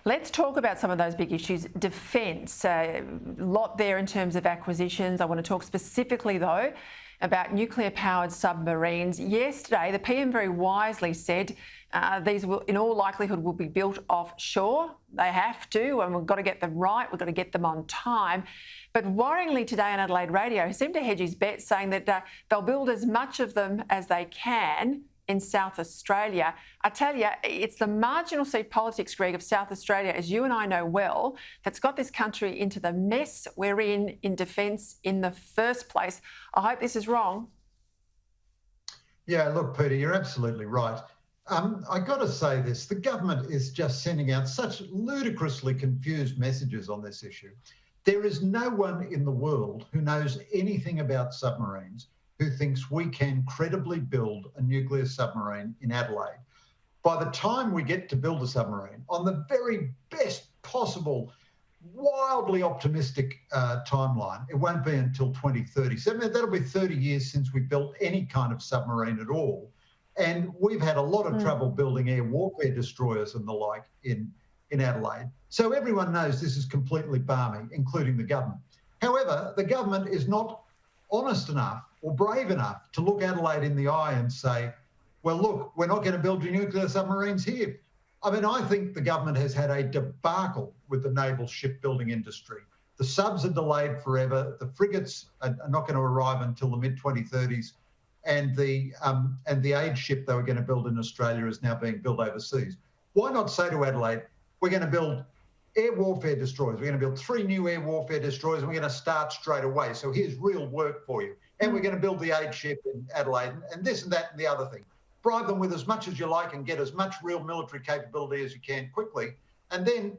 Let's talk about some of those big issues. Defence, a lot there in terms of acquisitions. I want to talk specifically, though, about nuclear-powered submarines. Yesterday, the PM very wisely said these will, in all likelihood, will be built offshore. They have to, and we've got to get them right. We've got to get them on time. But worryingly today on Adelaide Radio, he seemed to hedge his bet, saying that they'll build as much of them as they can in South Australia. I tell you, it's the marginal seat politics, Greg, of South Australia, as you and I know well, that's got this country into the mess we're in defence in the first place. I hope this is wrong. Yeah, look, Peter, you're absolutely right. I got to say this, the government is just sending out such ludicrously confused messages on this issue. There is no one in the world who knows anything about submarines who thinks we can credibly build a nuclear submarine in Adelaide. By the time we get to build a submarine, on the very best possible, wildly optimistic timeline, it won't be until 2030. So that'll be 30 years since we built any kind of submarine at all. And we've had a lot of trouble building air warfare destroyers and the like in Adelaide. So everyone knows this is completely balmy, including the government. However, the government is not honest enough or brave enough to look Adelaide in the eye and say, well, look, we're not going to build nuclear submarines here. I mean, I think the government has had a debacle with the naval shipbuilding industry. The subs are delayed forever. The frigates are not going to arrive until the mid-2030s. And the age ship they were going to build in Australia is now being built overseas. Why not say to Adelaide, we're going to build air warfare destroyers. We're going to build 3 new air warfare destroyers and we're going to start straight away. So here's real work for you. And we're going to build the age ship in Adelaide and this and that and the other thing. Bribe them with as much as you like and get as much real military capability as you can quickly. And then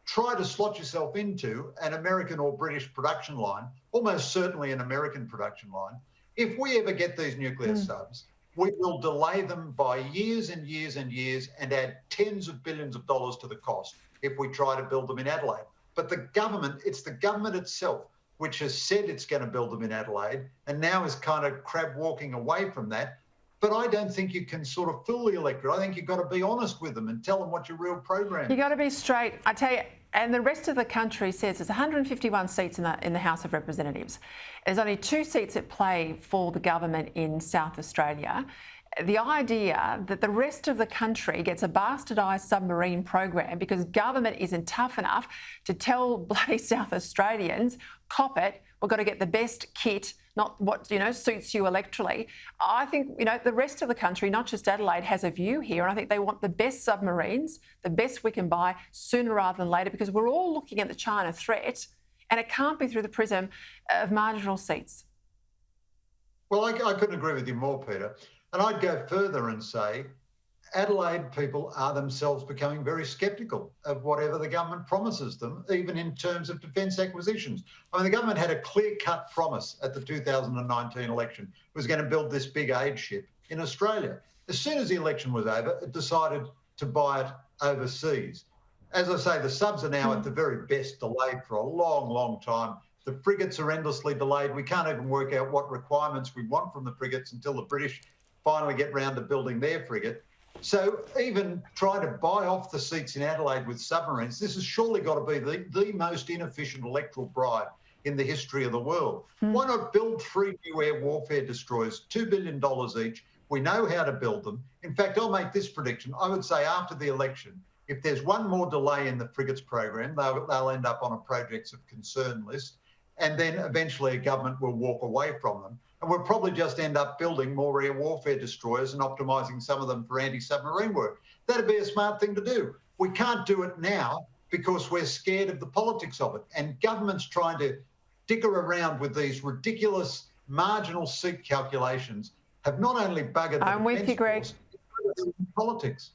try to slot yourself into an American or British production line, almost certainly an American production line. If we ever get these nuclear subs, we will delay them by years and years and years and add tens of billions of dollars to the cost if we try to build them in Adelaide. But the government, it's the government itself which has said it's going to build them in Adelaide and now is kind of crab walking away from that. But I don't think you can sort of fool the electorate. I think you've got to be honest with them and tell them what your real program is. You've got to be straight. I tell you, and the rest of the country says there's 151 seats in the House of Representatives. There's only 2 seats at play for the government in South Australia. The idea that the rest of the country gets a bastardised submarine program because government isn't tough enough to tell bloody South Australians, cop it, we've got to get the best kit, not what, suits you electorally. I think, the rest of the country, not just Adelaide, has a view here, and I think they want the best submarines, the best we can buy sooner rather than later, because we're all looking at the China threat, and it can't be through the prism of marginal seats. Well, I couldn't agree with you more, Peter. And I'd go further and say Adelaide people are themselves becoming very sceptical of whatever the government promises them, even in terms of defence acquisitions. I mean, the government had a clear-cut promise at the 2019 election. It was going to build this big aid ship in Australia. As soon as the election was over, it decided to buy it overseas. As I say, the subs are now at the very best delayed for a long, long time. The frigates are endlessly delayed. We can't even work out what requirements we want from the frigates until the British finally get round to building their frigate. So even trying to buy off the seats in Adelaide with submarines, this has surely got to be the most inefficient electoral bribe in the history of the world. Why not build 3 new air warfare destroyers, $2 billion each? We know how to build them. In fact, I'll make this prediction. I would say after the election, if there's one more delay in the frigates program, they'll end up on a projects of concern list, and then eventually a government will walk away from them. And we'll probably just end up building more air warfare destroyers and optimising some of them for anti-submarine work. That'd be a smart thing to do. We can't do it now because we're scared of the politics of it. And government's trying to dicker around with these ridiculous marginal seat calculations have not only buggered the defence force, but politics.